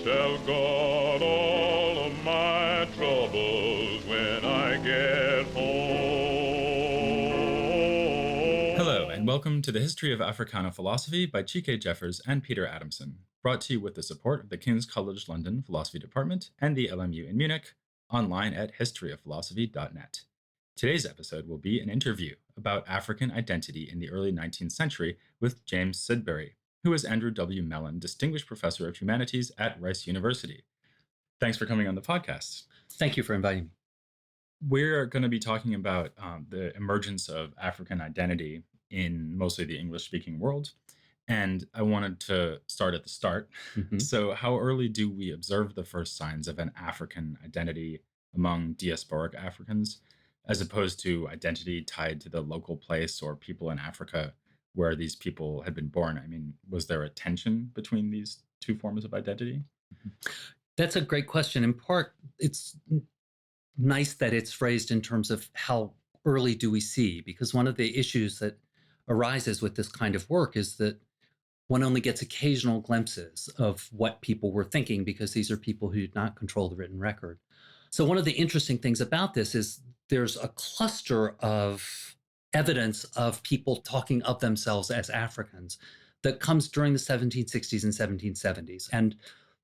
Tell God all of my troubles when I get home. Hello, and welcome to the History of Africana Philosophy by Chike Jeffers and Peter Adamson, brought to you with the support of the King's College London Philosophy Department and the LMU in Munich, online at historyofphilosophy.net. Today's episode will be an interview about African identity in the early 19th century with James Sidbury, who is Andrew W. Mellon Distinguished Professor of Humanities at Rice University. Thanks for coming on the podcast. Thank you for inviting me. We're going to be talking about the emergence of African identity in mostly the English-speaking world. And I wanted to start at the start. Mhm. So how early do we observe the first signs of an African identity among diasporic Africans, as opposed to identity tied to the local place or people in Africa where these people had been born? I mean, was there a tension between these two forms of identity? That's a great question. In part, it's nice that it's phrased in terms of how early do we see, because one of the issues that arises with this kind of work is that one only gets occasional glimpses of what people were thinking because these are people who did not control the written record. So one of the interesting things about this is there's a cluster of evidence of people talking of themselves as Africans that comes during the 1760s and 1770s. And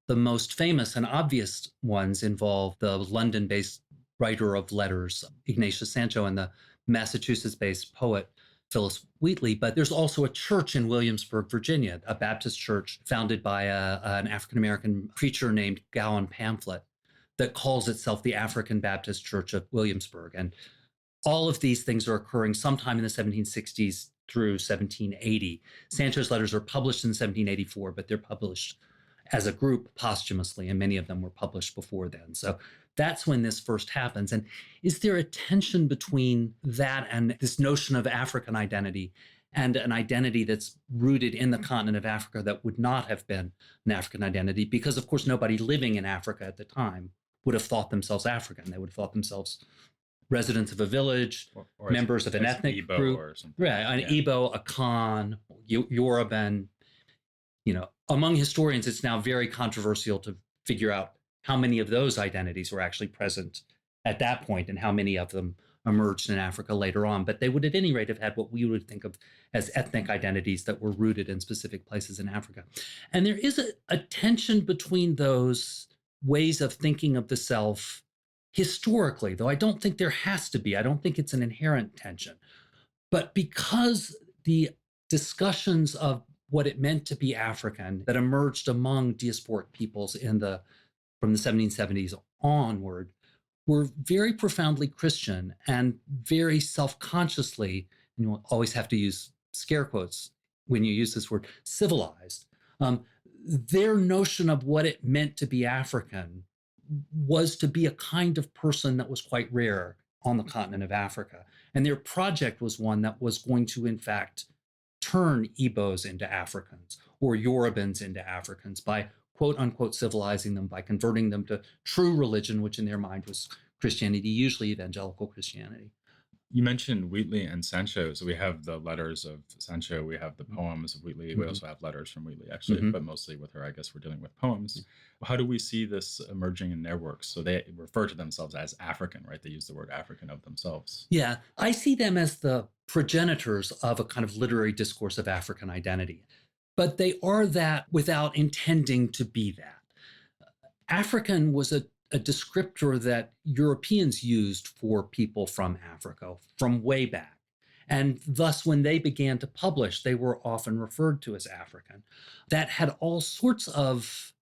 the most famous and obvious ones involve the London-based writer of letters, Ignatius Sancho, and the Massachusetts-based poet, Phillis Wheatley. But there's also a church in Williamsburg, Virginia, a Baptist church founded by an African-American preacher named Gowan Pamphlet that calls itself the African Baptist Church of Williamsburg. And all of these things are occurring sometime in the 1760s through 1780. Sancho's letters are published in 1784, but they're published as a group posthumously, and many of them were published before then. So that's when this first happens. And is there a tension between that and this notion of African identity and an identity that's rooted in the continent of Africa that would not have been an African identity? Because, of course, nobody living in Africa at the time would have thought themselves African. They would have thought themselves residents of a village, Or members of an as ethnic Igbo group. or something. Right, an Yeah. Igbo, a Khan, Yoruban. Among historians, it's now very controversial to figure out how many of those identities were actually present at that point and how many of them emerged in Africa later on. But they would at any rate have had what we would think of as ethnic identities that were rooted in specific places in Africa. And there is a tension between those ways of thinking of the self historically, though I don't think there has to be. I don't think it's an inherent tension. But because the discussions of what it meant to be African that emerged among diasporic peoples from the 1770s onward were very profoundly Christian and very self-consciously, and you'll always have to use scare quotes when you use this word, civilized. Their notion of what it meant to be African was to be a kind of person that was quite rare on the continent of Africa. And their project was one that was going to, in fact, turn Igbos into Africans or Yorubans into Africans by quote unquote civilizing them, by converting them to true religion, which in their mind was Christianity, usually evangelical Christianity. You mentioned Wheatley and Sancho. So we have the letters of Sancho, we have the poems of Wheatley. We also have letters from Wheatley, actually, Mhm. but mostly with her, I guess we're dealing with poems. How do we see this emerging in their works? So they refer to themselves as African, right? They use the word African of themselves. Yeah, I see them as the progenitors of a kind of literary discourse of African identity. But they are that without intending to be that. African was a descriptor that Europeans used for people from Africa from way back. And thus, when they began to publish, they were often referred to as African. That had all sorts of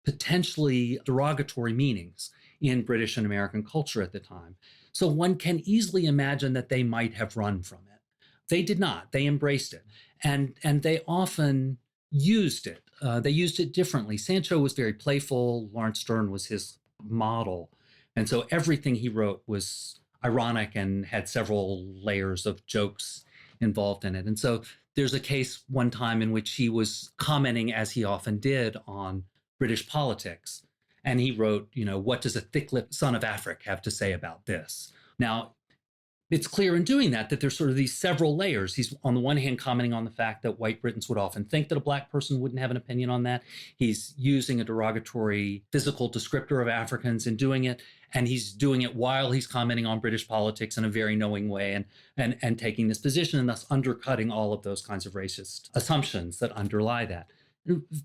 potentially derogatory meanings in British and American culture at the time. So one can easily imagine that they might have run from it. They did not. They embraced it. And they often used it. They used it differently. Sancho was very playful. Lawrence Sterne was his model. And so everything he wrote was ironic and had several layers of jokes involved in it. And so there's a case one time in which he was commenting, as he often did, on British politics. And he wrote, what does a thick-lipped son of Afric have to say about this? Now, it's clear in doing that there's sort of these several layers. He's on the one hand commenting on the fact that white Britons would often think that a black person wouldn't have an opinion on that. He's using a derogatory physical descriptor of Africans in doing it, and he's doing it while he's commenting on British politics in a very knowing way and taking this position, and thus undercutting all of those kinds of racist assumptions that underlie that.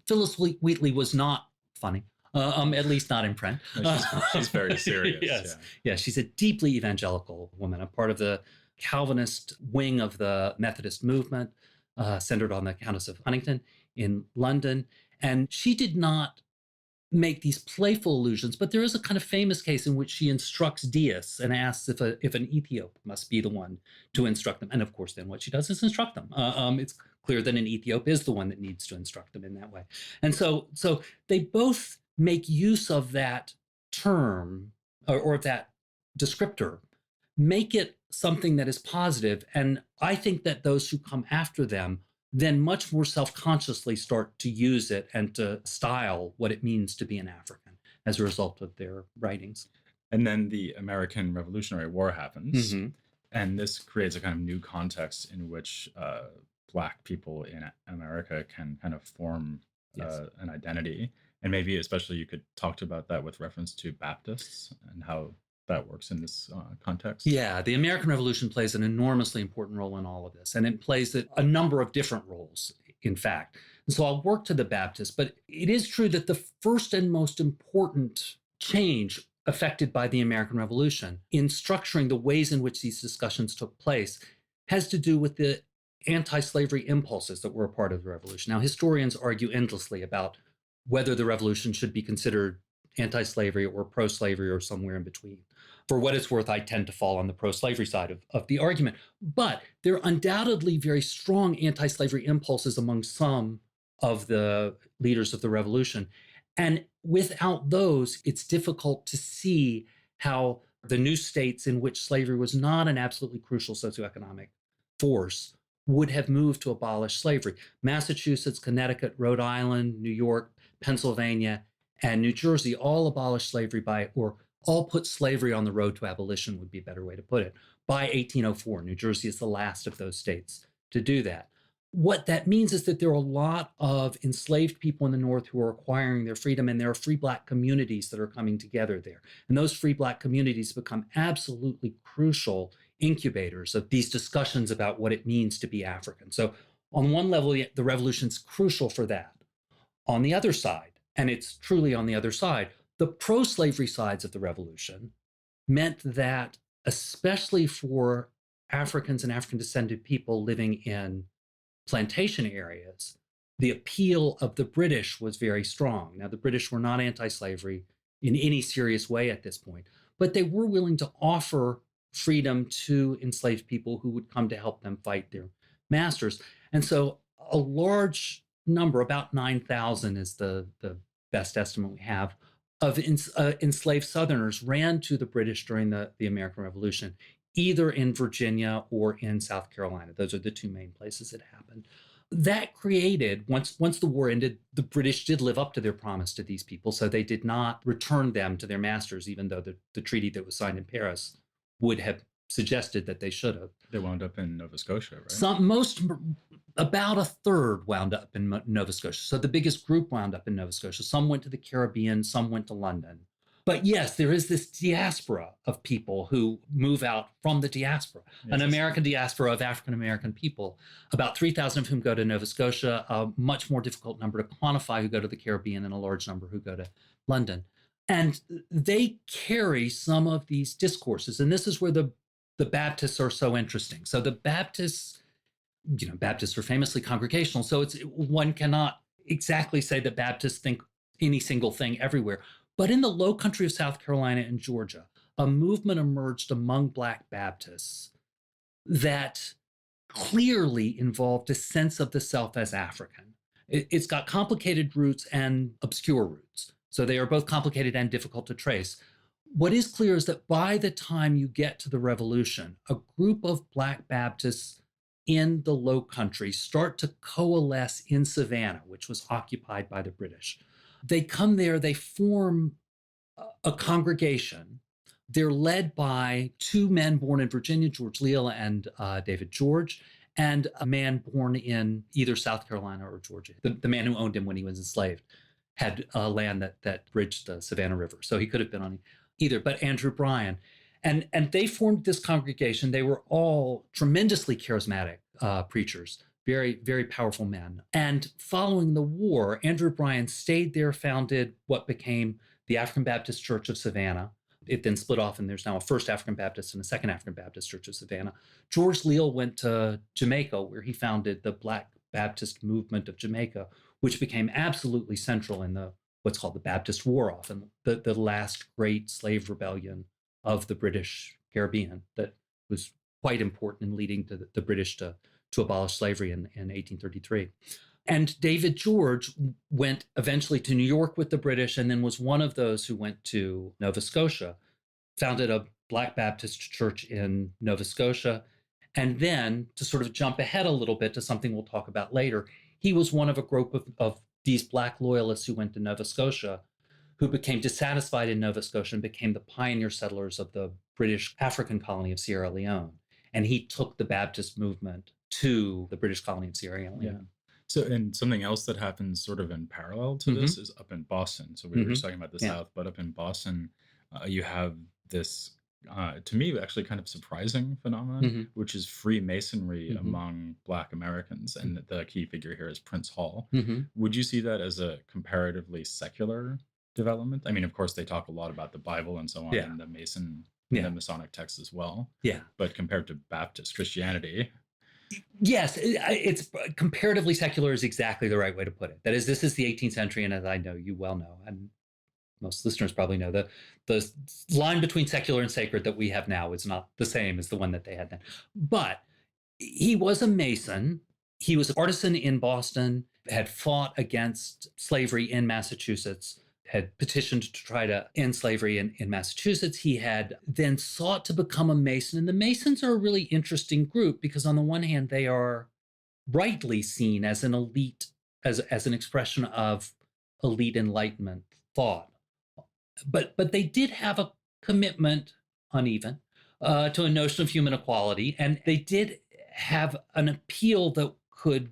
Phyllis Wheatley was not funny. At least not in print. No, she's very serious. Yes. Yeah, she's a deeply evangelical woman, a part of the Calvinist wing of the Methodist movement, centered on the Countess of Huntingdon in London. And she did not make these playful allusions, but there is a kind of famous case in which she instructs deists and asks if an Ethiop must be the one to instruct them. And of course, then what she does is instruct them. It's clear that an Ethiop is the one that needs to instruct them in that way. And so they both make use of that term or that descriptor, make it something that is positive. And I think that those who come after them then much more self-consciously start to use it and to style what it means to be an African as a result of their writings. And then the American Revolutionary War happens, and this creates a kind of new context in which Black people in America can kind of form an identity. And maybe especially you could talk about that with reference to Baptists and how that works in this context. Yeah, the American Revolution plays an enormously important role in all of this, and it plays a number of different roles, in fact. And so I'll work to the Baptists, but it is true that the first and most important change affected by the American Revolution in structuring the ways in which these discussions took place has to do with the anti-slavery impulses that were a part of the revolution. Now, historians argue endlessly about whether the revolution should be considered anti-slavery or pro-slavery or somewhere in between. For what it's worth, I tend to fall on the pro-slavery side of the argument. But there are undoubtedly very strong anti-slavery impulses among some of the leaders of the revolution. And without those, it's difficult to see how the new states in which slavery was not an absolutely crucial socioeconomic force would have moved to abolish slavery. Massachusetts, Connecticut, Rhode Island, New York, Pennsylvania, and New Jersey all abolished slavery or all put slavery on the road to abolition would be a better way to put it. By 1804, New Jersey is the last of those states to do that. What that means is that there are a lot of enslaved people in the North who are acquiring their freedom, and there are free Black communities that are coming together there. And those free Black communities become absolutely crucial incubators of these discussions about what it means to be African. So on one level, the revolution's crucial for that. On the other side, and it's truly on the other side, the pro-slavery sides of the revolution meant that, especially for Africans and African-descended people living in plantation areas, the appeal of the British was very strong. Now, the British were not anti-slavery in any serious way at this point, but they were willing to offer freedom to enslaved people who would come to help them fight their masters. And so a large number, about 9,000 is the best estimate we have, of enslaved Southerners ran to the British during the American Revolution, either in Virginia or in South Carolina. Those are the two main places it happened. That created, once the war ended, the British did live up to their promise to these people, so they did not return them to their masters, even though the treaty that was signed in Paris would have suggested that they should have. They wound up in Nova Scotia, right? About a third wound up in Nova Scotia. So the biggest group wound up in Nova Scotia. Some went to the Caribbean, some went to London. But yes, there is this diaspora of people who move out from the diaspora, an American diaspora of African-American people, about 3,000 of whom go to Nova Scotia, a much more difficult number to quantify who go to the Caribbean, and a large number who go to London. And they carry some of these discourses. And this is where the Baptists are so interesting. So the Baptists are famously congregational. So one cannot exactly say that Baptists think any single thing everywhere. But in the low country of South Carolina and Georgia, a movement emerged among Black Baptists that clearly involved a sense of the self as African. It's got complicated roots and obscure roots. So they are both complicated and difficult to trace. What is clear is that by the time you get to the Revolution, a group of Black Baptists in the Low Country start to coalesce in Savannah, which was occupied by the British. They come there, they form a congregation They're led by two men born in Virginia, George Leal and David George, and a man born in either South Carolina or Georgia. The man who owned him when he was enslaved had land that bridged the Savannah River. So he could have been on either, but Andrew Bryan. And they formed this congregation. They were all tremendously charismatic preachers, very, very powerful men. And following the war, Andrew Bryan stayed there, founded what became the African Baptist Church of Savannah. It then split off, and there's now a First African Baptist and a Second African Baptist Church of Savannah. George Leal went to Jamaica, where he founded the Black Baptist Movement of Jamaica, which became absolutely central in what's called the Baptist War, often the last great slave rebellion of the British Caribbean that was quite important in leading to the British to abolish slavery in 1833. And David George went eventually to New York with the British, and then was one of those who went to Nova Scotia, founded a Black Baptist church in Nova Scotia. And then, to sort of jump ahead a little bit to something we'll talk about later, he was one of a group of these Black loyalists who went to Nova Scotia, who became dissatisfied in Nova Scotia and became the pioneer settlers of the British African colony of Sierra Leone. And he took the Baptist movement to the British colony of Sierra Leone. Yeah. So, and something else that happens sort of in parallel to this is up in Boston. So we were just talking about the South, but up in Boston, you have this, to me, actually kind of surprising phenomenon, which is Freemasonry among Black Americans. And the key figure here is Prince Hall. Would you see that as a comparatively secular development? I mean, of course, they talk a lot about the Bible and so on, and the the Masonic texts as well. Yeah. But compared to Baptist Christianity, yes, it's comparatively secular is exactly the right way to put it. That is, this is the 18th century, and as I know, you well know, and most listeners probably know, the line between secular and sacred that we have now is not the same as the one that they had then. But he was a Mason. He was an artisan in Boston, had fought against slavery in Massachusetts, had petitioned to try to end slavery in Massachusetts. He had then sought to become a Mason. And the Masons are a really interesting group because on the one hand, they are rightly seen as an elite, as an expression of elite Enlightenment thought. But they did have a commitment, uneven, to a notion of human equality. And they did have an appeal that could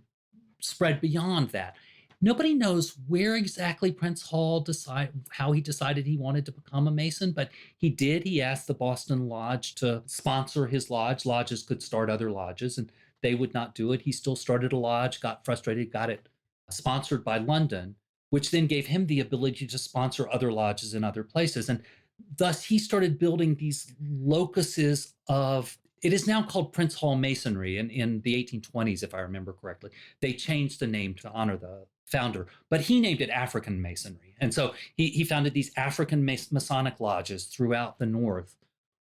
spread beyond that. Nobody knows where exactly Prince Hall how he decided he wanted to become a Mason, but he did. He asked the Boston Lodge to sponsor his lodge. Lodges could start other lodges, and they would not do it. He still started a lodge, got frustrated, got it sponsored by London, which then gave him the ability to sponsor other lodges in other places. And thus he started building these locuses of, it is now called Prince Hall Masonry. And in the 1820s, if I remember correctly, they changed the name to honor the founder, but he named it African Masonry. And so he founded these African Masonic lodges throughout the North,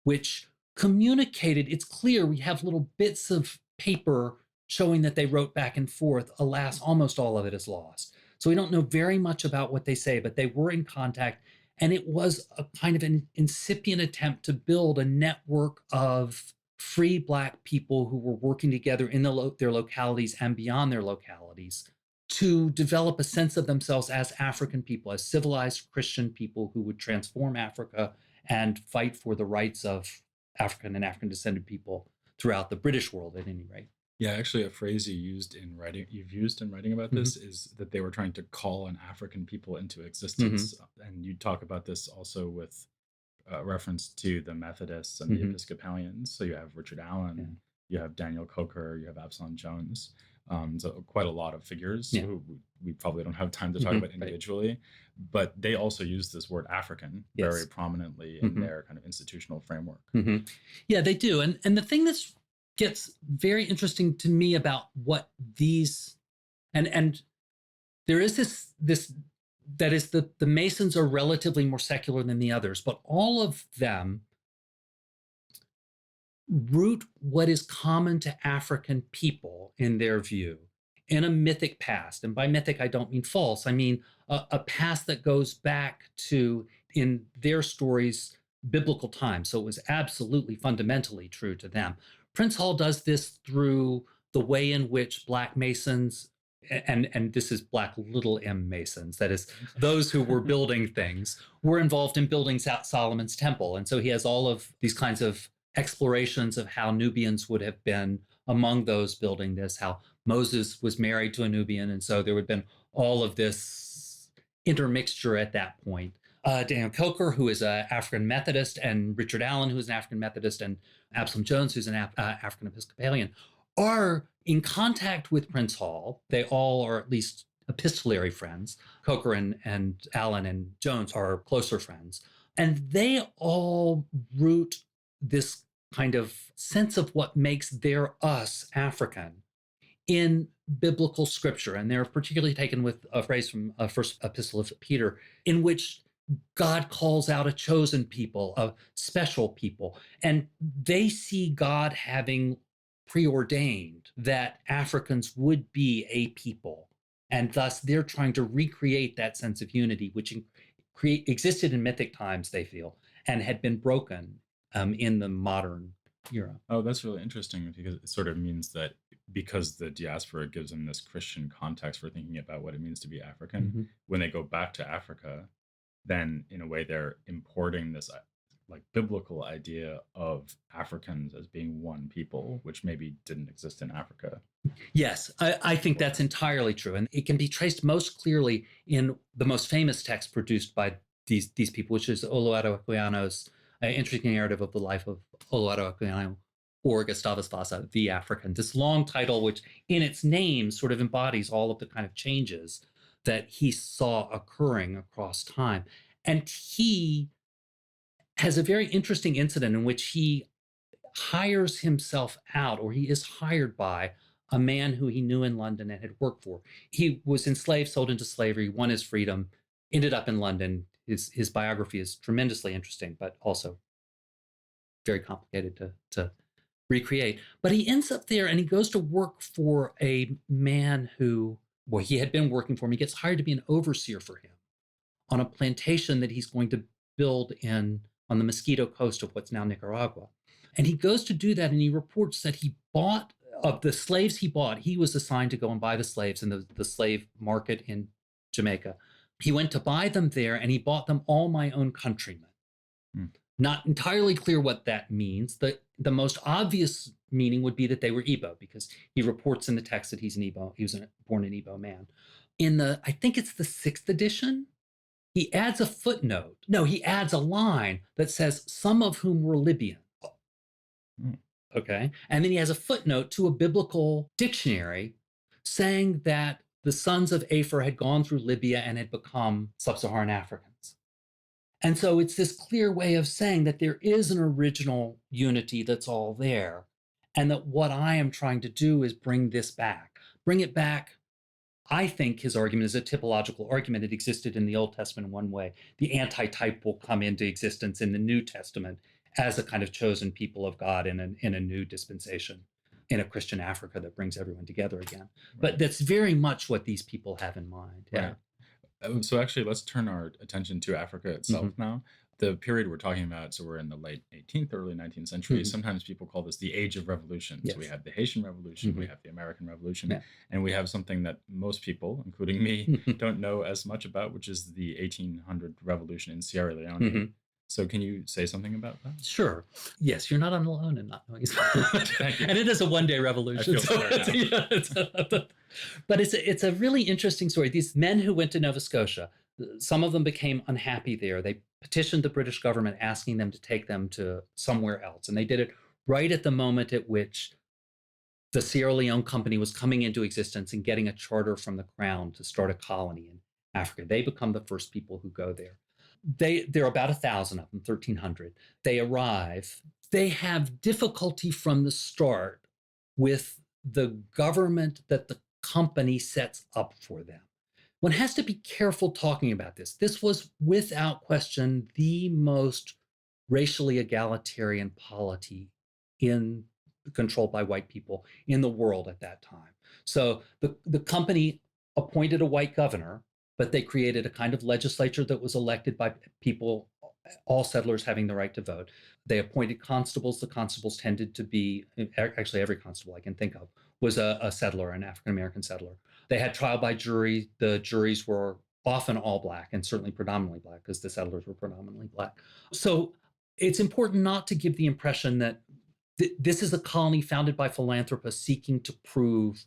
which communicated, it's clear we have little bits of paper showing that they wrote back and forth. Alas, almost all of it is lost. So we don't know very much about what they say, but they were in contact. And it was a kind of an incipient attempt to build a network of free Black people who were working together in their localities and beyond their localities to develop a sense of themselves as African people, as civilized Christian people who would transform Africa and fight for the rights of African and African descended people throughout the British world, at any rate. Yeah, actually, a phrase you've used in writing about this is that they were trying to call an African people into existence. And you talk about this also with reference to the Methodists and the Episcopalians. So you have Richard Allen, you have Daniel Coker, you have Absalom Jones. So quite a lot of figures who we probably don't have time to talk about individually, but they also use this word African very prominently in their kind of institutional framework. Yeah, they do. And the thing that gets very interesting to me about what these, and there is this that is the Masons are relatively more secular than the others, but all of them root what is common to African people in their view in a mythic past. And by mythic, I don't mean false. I mean a past that goes back to, in their stories, biblical times. So it was absolutely fundamentally true to them. Prince Hall does this through the way in which Black Masons and this is black little m masons, that is those who were building things, were involved in building Solomon's temple. And so he has all of these kinds of explorations of how Nubians would have been among those building this, how Moses was married to a Nubian, and so there would have been all of this intermixture at that point. Daniel Coker, who is an African Methodist, and Richard Allen, who is an African Methodist, and Absalom Jones, who's an African Episcopalian, are in contact with Prince Hall. They all are at least epistolary friends. Coker and Allen and Jones are closer friends. And they all root this kind of sense of what makes their us African in biblical scripture. And they're particularly taken with a phrase from a first epistle of Peter, in which God calls out a chosen people, a special people. And they see God having preordained that Africans would be a people. And thus they're trying to recreate that sense of unity, which existed in mythic times, they feel, and had been broken in the modern era. Oh, that's really interesting, because it sort of means that because the diaspora gives them this Christian context for thinking about what it means to be African, when they go back to Africa, then in a way they're importing this like biblical idea of Africans as being one people, which maybe didn't exist in Africa. Yes, I think that's entirely true. And it can be traced most clearly in the most famous text produced by these people, which is Oluwatu Equiano's interesting narrative of the life of Oluwatu Equiano, or Gustavus Vasa, the African. This long title, which in its name sort of embodies all of the kind of changes that he saw occurring across time. And he has a very interesting incident in which he hires himself out, or he is hired by a man who he knew in London and had worked for. He was enslaved, sold into slavery, won his freedom, ended up in London. His biography is tremendously interesting, but also very complicated to recreate. But he ends up there and he goes to work for a man who, well, he had been working for him. He gets hired to be an overseer for him on a plantation that he's going to build on the Mosquito Coast of what's now Nicaragua. And he goes to do that, and he reports that he bought, of the slaves he bought, he was assigned to go and buy the slaves in the slave market in Jamaica. He went to buy them there, and he bought them all my own countrymen. Not entirely clear what that means. The most obvious meaning would be that they were Igbo, because he reports in the text that he's an Igbo. He was born an Igbo man. I think it's the 6th edition, he adds a footnote. No, he adds a line that says, some of whom were Libyan. Okay. And then he has a footnote to a biblical dictionary saying that the sons of Aphor had gone through Libya and had become sub-Saharan Africans. And so it's this clear way of saying that there is an original unity that's all there. And that what I am trying to do is bring it back. I think his argument is a typological argument. It existed in the Old Testament in one way. The antitype will come into existence in the New Testament as a kind of chosen people of God in a new dispensation, in a Christian Africa that brings everyone together again. Right. But that's very much what these people have in mind. Yeah. Right. So actually, let's turn our attention to Africa itself now. The period we're talking about, so we're in the late 18th, early 19th century. Sometimes people call this the Age of Revolutions. Yes. We have the Haitian Revolution, we have the American Revolution, and we have something that most people, including me, don't know as much about, which is the 1800 revolution in Sierra Leone. So can you say something about that? Sure. Yes, you're not alone in not knowing. Thank you. And it is a one-day revolution. I feel but it's a really interesting story. These men who went to Nova Scotia, some of them became unhappy there. They petitioned the British government asking them to take them to somewhere else. And they did it right at the moment at which the Sierra Leone Company was coming into existence and getting a charter from the Crown to start a colony in Africa. They become the first people who go there. There are about 1,000 of them, 1,300. They arrive. They have difficulty from the start with the government that the company sets up for them. One has to be careful talking about this. This was, without question, the most racially egalitarian polity controlled by white people in the world at that time. So the company appointed a white governor, but they created a kind of legislature that was elected by people, all settlers having the right to vote. They appointed constables. The constables tended to be, actually every constable I can think of, was a settler, an African-American settler. They had trial by jury. The juries were often all Black and certainly predominantly Black because the settlers were predominantly Black. So it's important not to give the impression that this is a colony founded by philanthropists seeking to prove,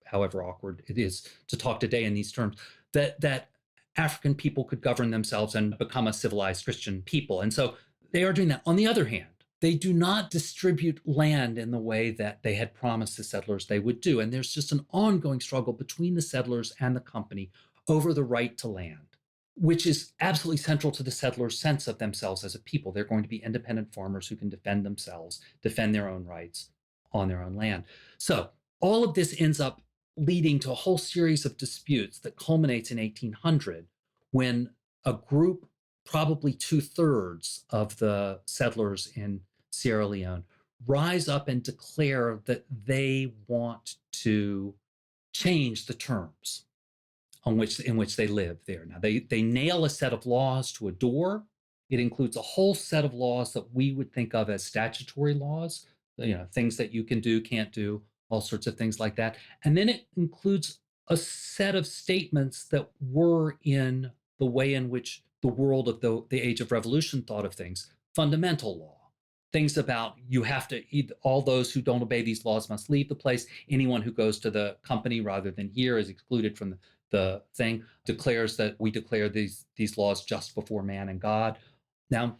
however awkward it is to talk today in these terms, that African people could govern themselves and become a civilized Christian people. And so they are doing that. On the other hand, they do not distribute land in the way that they had promised the settlers they would do. And there's just an ongoing struggle between the settlers and the company over the right to land, which is absolutely central to the settlers' sense of themselves as a people. They're going to be independent farmers who can defend themselves, defend their own rights on their own land. So all of this ends up leading to a whole series of disputes that culminates in 1800 when a group, probably 2/3 of the settlers in Sierra Leone, rise up and declare that they want to change the terms in which they live there. Now, they nail a set of laws to a door. It includes a whole set of laws that we would think of as statutory laws, things that you can do, can't do, all sorts of things like that. And then it includes a set of statements that were in the way in which the world of the Age of Revolution thought of things, fundamental law. Things about you have to, all those who don't obey these laws must leave the place. Anyone who goes to the company rather than here is excluded from the thing, declares that we declare these laws just before man and God. Now,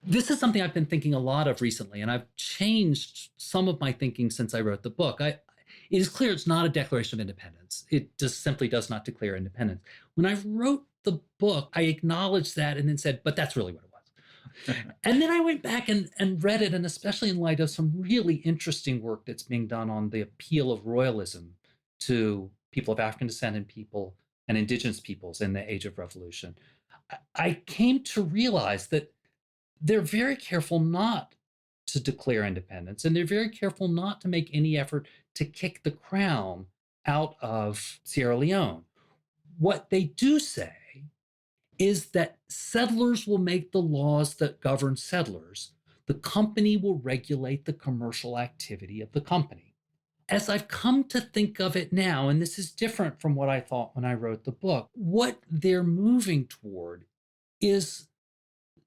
this is something I've been thinking a lot of recently, and I've changed some of my thinking since I wrote the book. It is clear it's not a declaration of independence. It just simply does not declare independence. When I wrote the book, I acknowledged that and then said, but that's really what it was. And then I went back and read it, and especially in light of some really interesting work that's being done on the appeal of royalism to people of African descent and people and indigenous peoples in the Age of Revolution, I came to realize that they're very careful not to declare independence, and they're very careful not to make any effort to kick the crown out of Sierra Leone. What they do say is that settlers will make the laws that govern settlers. The company will regulate the commercial activity of the company. As I've come to think of it now, and this is different from what I thought when I wrote the book, what they're moving toward is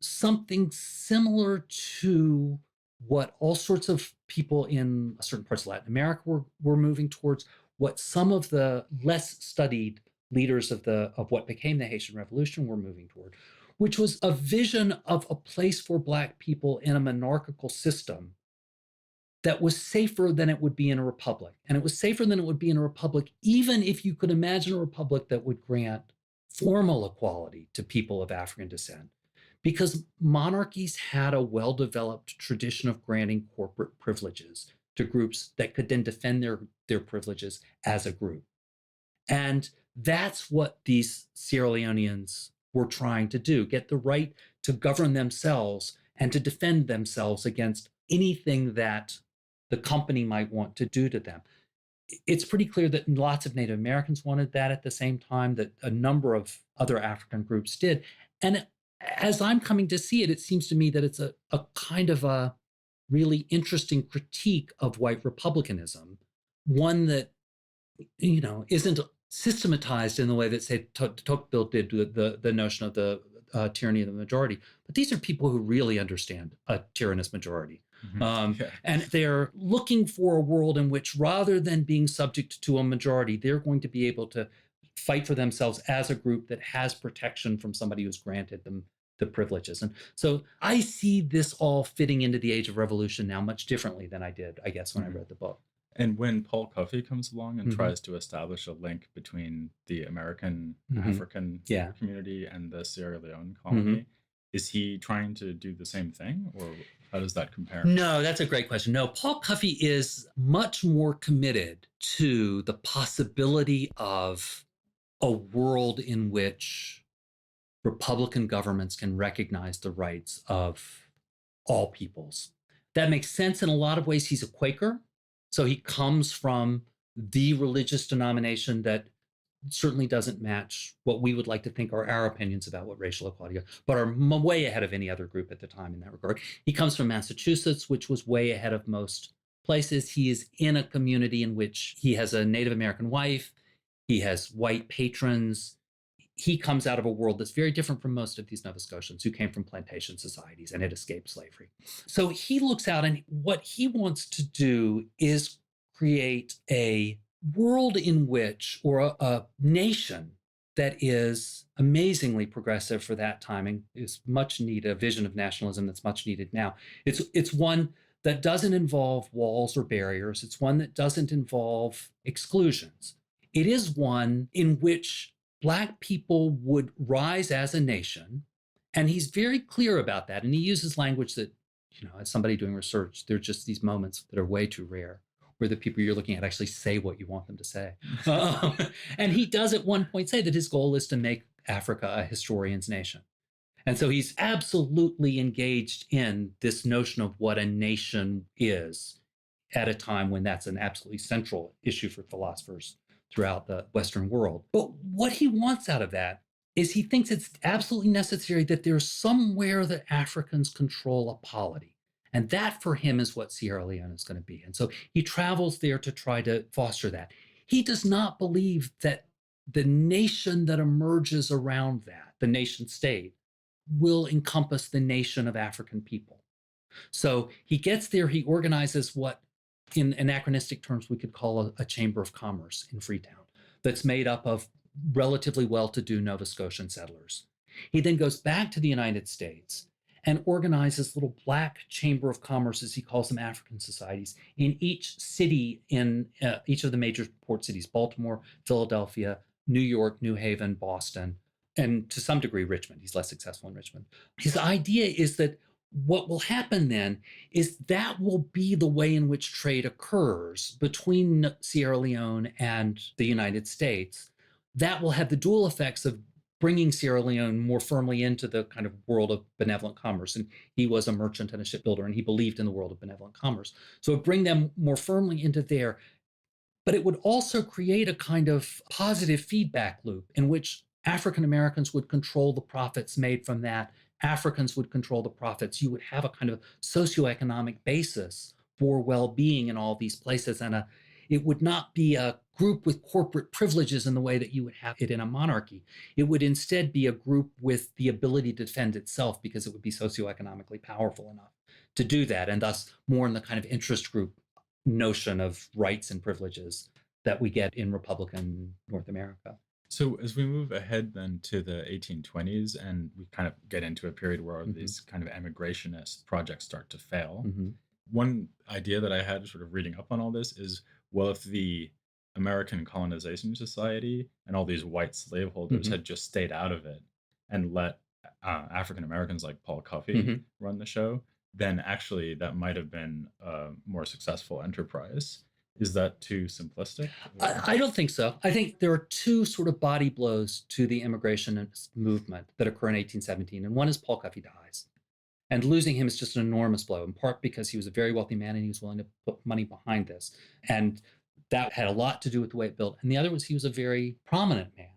something similar to what all sorts of people in certain parts of Latin America were moving towards, what some of the less studied leaders of what became the Haitian Revolution were moving toward, which was a vision of a place for Black people in a monarchical system that was safer than it would be in a republic. And it was safer than it would be in a republic, even if you could imagine a republic that would grant formal equality to people of African descent, because monarchies had a well-developed tradition of granting corporate privileges to groups that could then defend their privileges as a group. And that's what these Sierra Leoneans were trying to do, get the right to govern themselves and to defend themselves against anything that the company might want to do to them. It's pretty clear that lots of Native Americans wanted that at the same time, that a number of other African groups did. And as I'm coming to see it, it seems to me that it's a kind of a really interesting critique of white republicanism, one that, isn't systematized in the way that, say, Tocqueville did the notion of the tyranny of the majority. But these are people who really understand a tyrannous majority. And they're looking for a world in which, rather than being subject to a majority, they're going to be able to fight for themselves as a group that has protection from somebody who's granted them the privileges. And so I see this all fitting into the Age of Revolution now much differently than I did, I guess, when I read the book. And when Paul Coffey comes along and tries to establish a link between the American African community and the Sierra Leone colony, is he trying to do the same thing, or how does that compare? No, that's a great question. No, Paul Coffey is much more committed to the possibility of a world in which Republican governments can recognize the rights of all peoples. That makes sense in a lot of ways. He's a Quaker, so he comes from the religious denomination that certainly doesn't match what we would like to think are our opinions about what racial equality is, but are way ahead of any other group at the time in that regard. He comes from Massachusetts, which was way ahead of most places. He is in a community in which he has a Native American wife, he has white patrons. He comes out of a world that's very different from most of these Nova Scotians who came from plantation societies and had escaped slavery. So he looks out, and what he wants to do is create a world in which, or a nation that is amazingly progressive for that time and is much needed, a vision of nationalism that's much needed now. It's one that doesn't involve walls or barriers. It's one that doesn't involve exclusions. It is one in which Black people would rise as a nation. And he's very clear about that. And he uses language that, as somebody doing research, there are just these moments that are way too rare where the people you're looking at actually say what you want them to say. And he does at one point say that his goal is to make Africa a historian's nation. And so he's absolutely engaged in this notion of what a nation is at a time when that's an absolutely central issue for philosophers throughout the Western world. But what he wants out of that is he thinks it's absolutely necessary that there's somewhere that Africans control a polity. And that for him is what Sierra Leone is going to be. And so he travels there to try to foster that. He does not believe that the nation that emerges around that, the nation state, will encompass the nation of African people. So he gets there, he organizes what in anachronistic terms we could call a chamber of commerce in Freetown that's made up of relatively well-to-do Nova Scotian settlers. He then goes back to the United States and organizes little Black chamber of commerce, as he calls them, African societies, in each city, in each of the major port cities: Baltimore, Philadelphia, New York, New Haven, Boston, and to some degree Richmond. He's less successful in Richmond. His idea is that what will happen then is that will be the way in which trade occurs between Sierra Leone and the United States. That will have the dual effects of bringing Sierra Leone more firmly into the kind of world of benevolent commerce. And he was a merchant and a shipbuilder, and he believed in the world of benevolent commerce. So it would bring them more firmly into there. But it would also create a kind of positive feedback loop in which African Americans would control the profits made from that. Africans would control the profits. You would have a kind of socioeconomic basis for well-being in all these places. And it would not be a group with corporate privileges in the way that you would have it in a monarchy. It would instead be a group with the ability to defend itself because it would be socioeconomically powerful enough to do that, and thus more in the kind of interest group notion of rights and privileges that we get in Republican North America. So as we move ahead then to the 1820s, and we kind of get into a period where these kind of emigrationist projects start to fail, one idea that I had sort of reading up on all this is, well, if the American Colonization Society and all these white slaveholders had just stayed out of it and let African Americans like Paul Coffey run the show, then actually that might have been a more successful enterprise. Is that too simplistic? I don't think so. I think there are two sort of body blows to the immigration movement that occur in 1817. And one is Paul Coffey dies. And losing him is just an enormous blow, in part because he was a very wealthy man and he was willing to put money behind this. And that had a lot to do with the way it built. And the other was he was a very prominent man.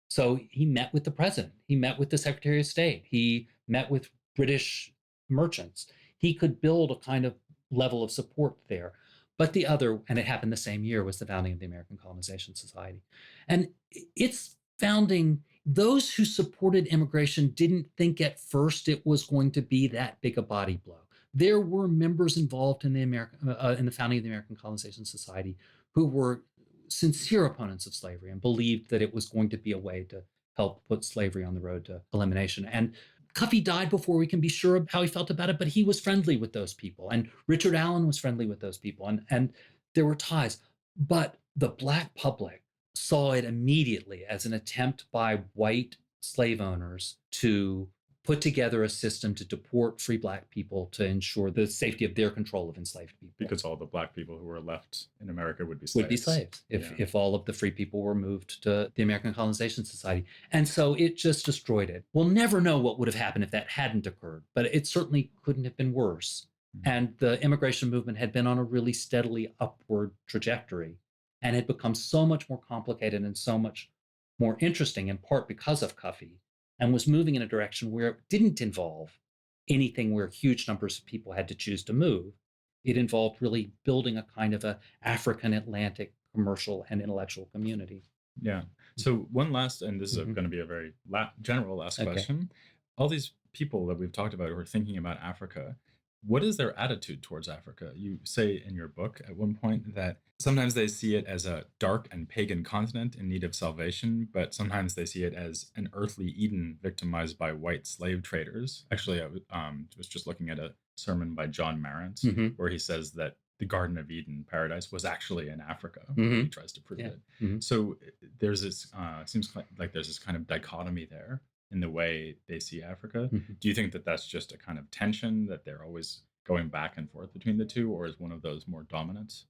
So he met with the president. He met with the Secretary of State. He met with British merchants. He could build a kind of level of support there. But the other, and it happened the same year, was the founding of the American Colonization Society. And its founding, those who supported immigration didn't think at first it was going to be that big a body blow. There were members involved in the founding of the American Colonization Society who were sincere opponents of slavery and believed that it was going to be a way to help put slavery on the road to elimination. And Coffey died before we can be sure of how he felt about it, but he was friendly with those people. And Richard Allen was friendly with those people. And there were ties. But the Black public saw it immediately as an attempt by white slave owners to put together a system to deport free Black people to ensure the safety of their control of enslaved people. Because all the Black people who were left in America would be slaves. Would be slaves if all of the free people were moved to the American Colonization Society. And so it just destroyed it. We'll never know what would have happened if that hadn't occurred, but it certainly couldn't have been worse. And the immigration movement had been on a really steadily upward trajectory and had become so much more complicated and so much more interesting, in part because of Coffey, and was moving in a direction where it didn't involve anything where huge numbers of people had to choose to move. It involved really building a kind of a African Atlantic commercial and intellectual community. Yeah. So one last, and this is Mhm. going to be a very general last Okay. question. All these people that we've talked about who are thinking about Africa, what is their attitude towards Africa? You say in your book at one point that sometimes they see it as a dark and pagan continent in need of salvation, but sometimes they see it as an earthly Eden victimized by white slave traders. Actually, was just looking at a sermon by John Marrant Mhm. where he says that the Garden of Eden paradise was actually in Africa, or he Mhm. tries to prove Yeah. it. Mhm. So there's this seems like there's this kind of dichotomy there in the way they see Africa. Mhm. Do you think that that's just a kind of tension that they're always going back and forth between the two, or is one of those more dominant?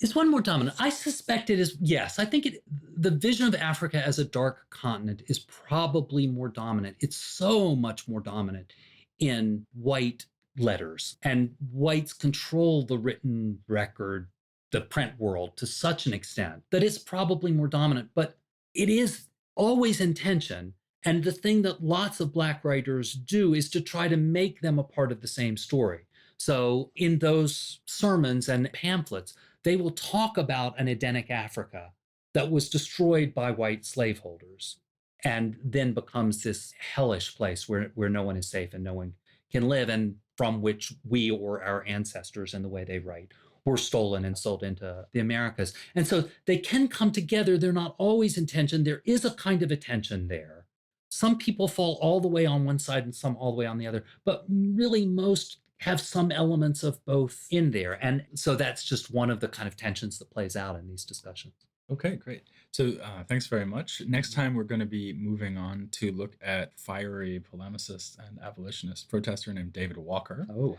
Is one more dominant? I suspect it is. Yes, I think the vision of Africa as a dark continent is probably more dominant. It's so much more dominant in white letters, and whites control the written record, the print world to such an extent that it's probably more dominant. But it is always in tension. And the thing that lots of Black writers do is to try to make them a part of the same story. So in those sermons and pamphlets, they will talk about an Edenic Africa that was destroyed by white slaveholders and then becomes this hellish place where no one is safe and no one can live, and from which we or our ancestors, in the way they write, were stolen and sold into the Americas. And so they can come together. They're not always in tension. There is a kind of a tension there. Some people fall all the way on one side and some all the way on the other, but really most have some elements of both in there. And so that's just one of the kind of tensions that plays out in these discussions. Okay, great. So thanks very much. Next time, we're going to be moving on to look at fiery polemicist and abolitionist protester named David Walker. Oh,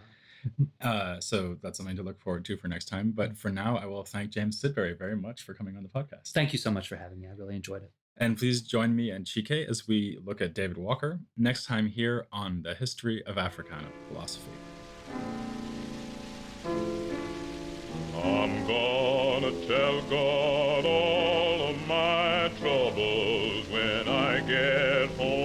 So that's something to look forward to for next time. But for now, I will thank James Sidbury very much for coming on the podcast. thank you so much for having me. I really enjoyed it. And please join me and Chike as we look at David Walker next time here on the History of Africana Philosophy. I'm gonna tell God all of my troubles when I get home.